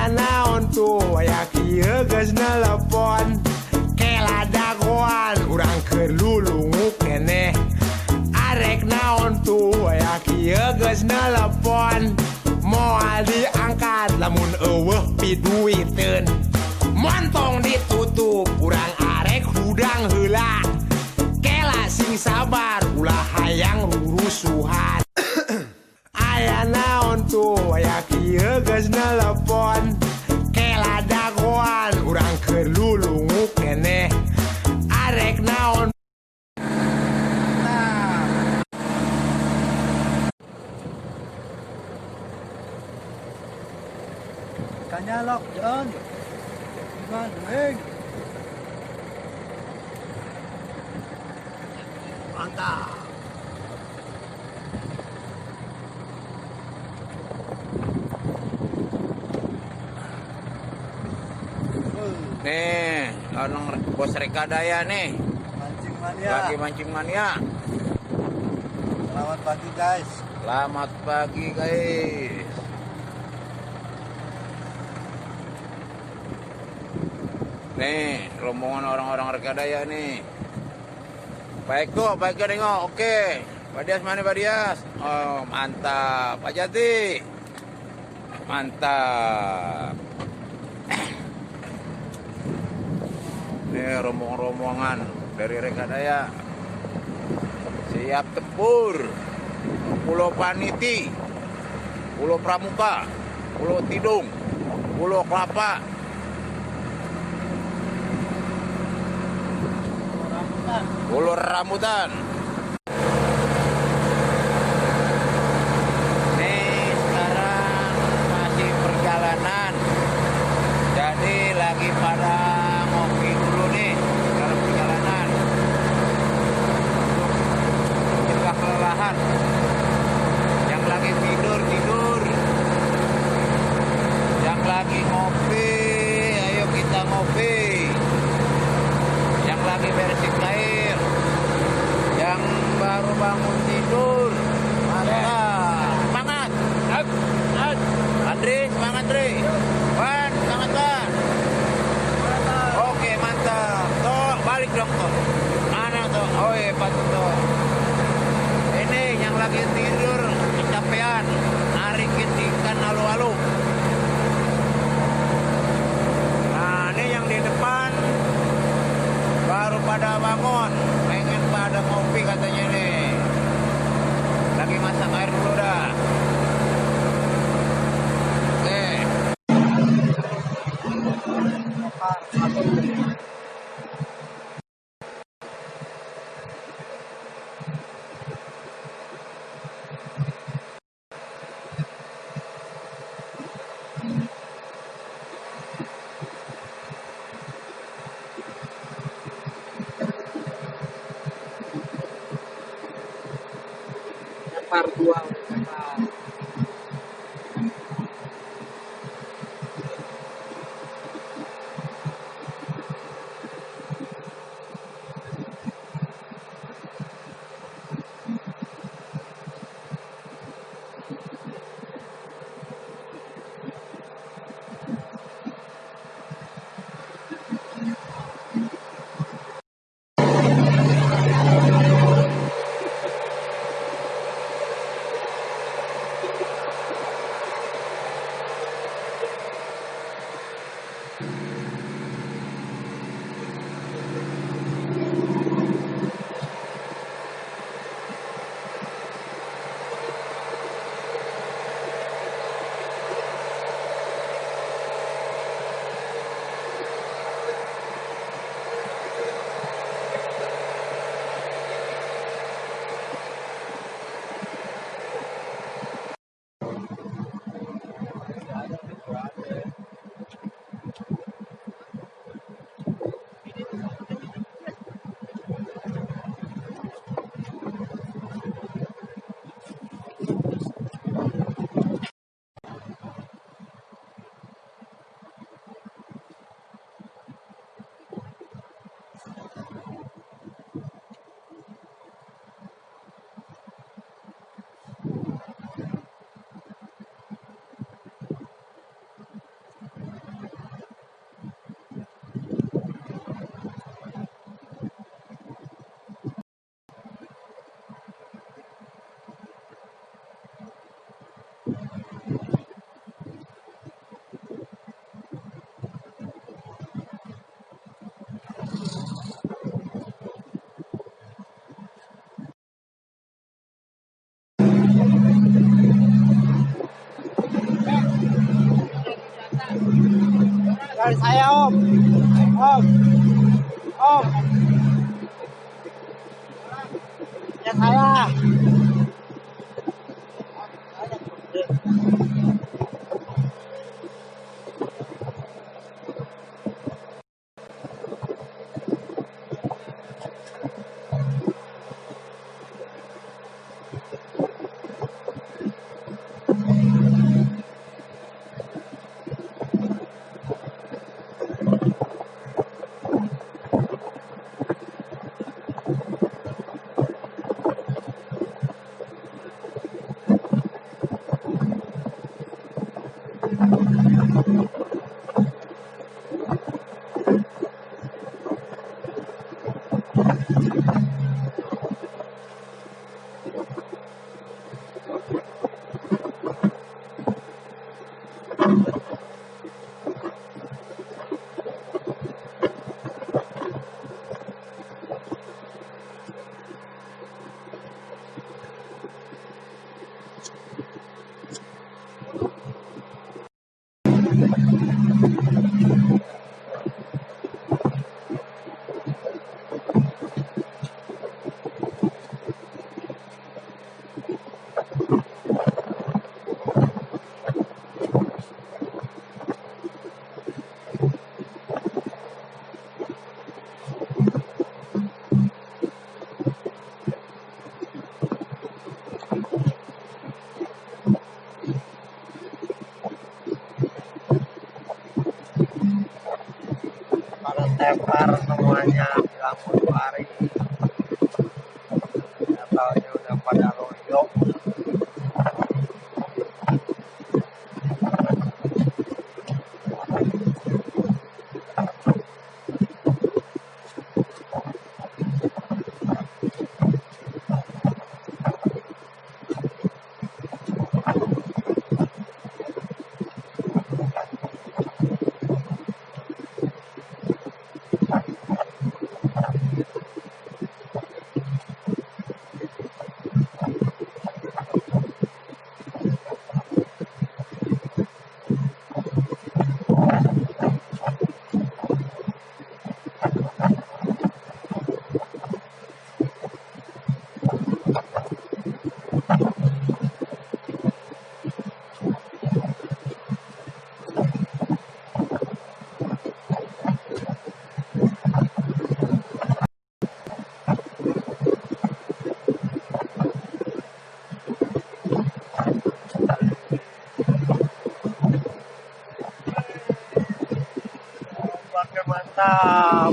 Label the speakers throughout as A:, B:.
A: Aya naon tuh aya kieu geus nelepon kela dagoan urang keur lulungu keneh. Arek naon tuh aya kieu geus nelepon moal diangkat lamun eueuh piduiteun. Montong ditutup urang arek hudang heula. Kela sing sabar ulah hayang rurusuhan. Aya naon tuh aya kieu geus nelepon kela dagoan urang keur lulungu keneh. Arek naon
B: Kanyalok John Iman Weng mantap.
C: Nih, orang bos Rekadaya nih.
B: Mancing mania.
C: Lagi mancing mania.
B: Selamat pagi guys.
C: Selamat pagi guys. Nih, rombongan orang-orang Rekadaya nih. Baik kok, nengok. Oke. Pak Dias mana Pak Dias? Oh, mantap. Pak Jati. Mantap. Ini rombongan dari Rekadaya siap tempur. Pulau Paniti, Pulau Pramuka, Pulau Tidung, Pulau Kelapa, Pulau Rambutan. Ini sekarang masih perjalanan, jadi lagi pada ngopi dulu nih dalam perjalanan untuk mencegah kelelahan. Yang lagi tidur, yang lagi ngopi, ayo kita ngopi. Yang lagi beresin air, yang baru bangun tidur, mantap, semangat. Andri, semangat Andri. Wan, semangat Wan. Oke, mantap. Toh, balik dong toh. Mana toh? Oh iya, patut toh. Ini yang lagi tidur kecapean, narikin ikan alu-alu. Nah, ini yang di depan baru pada bangun, pengen pada ngopi katanya nih. Lagi masak air dulu dah. Oke.
B: Par 2 Dari saya Om. Om. Om. Ya saya. Pada tepar semuanya bilang hari. Ya tahunya udah pada loyo. Pakai mantap.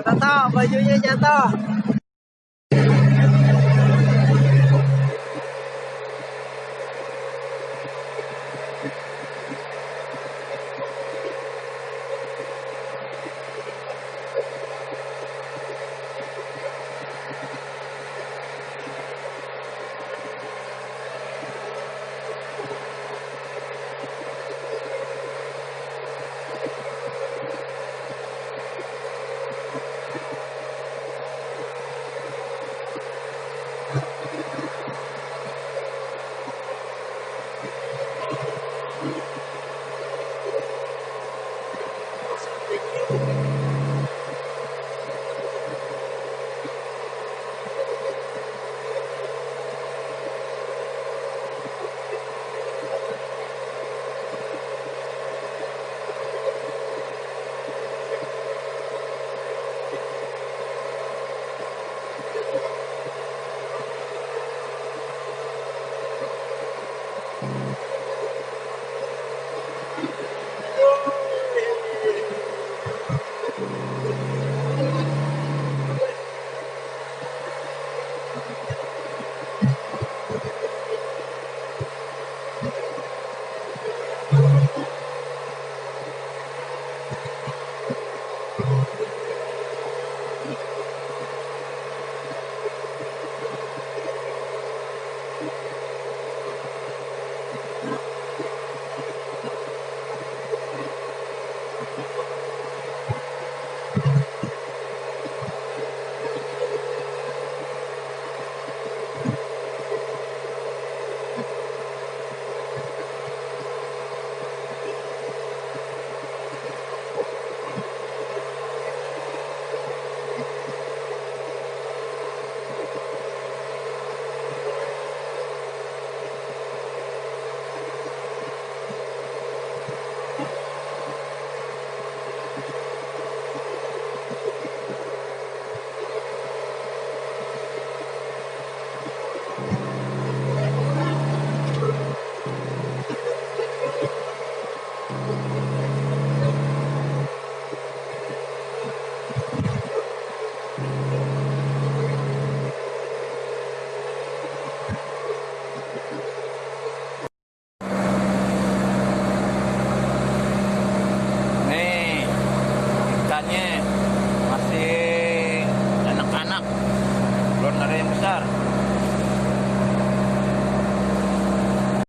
B: Jatuh, bajunya jatuh.
C: ada yang besar.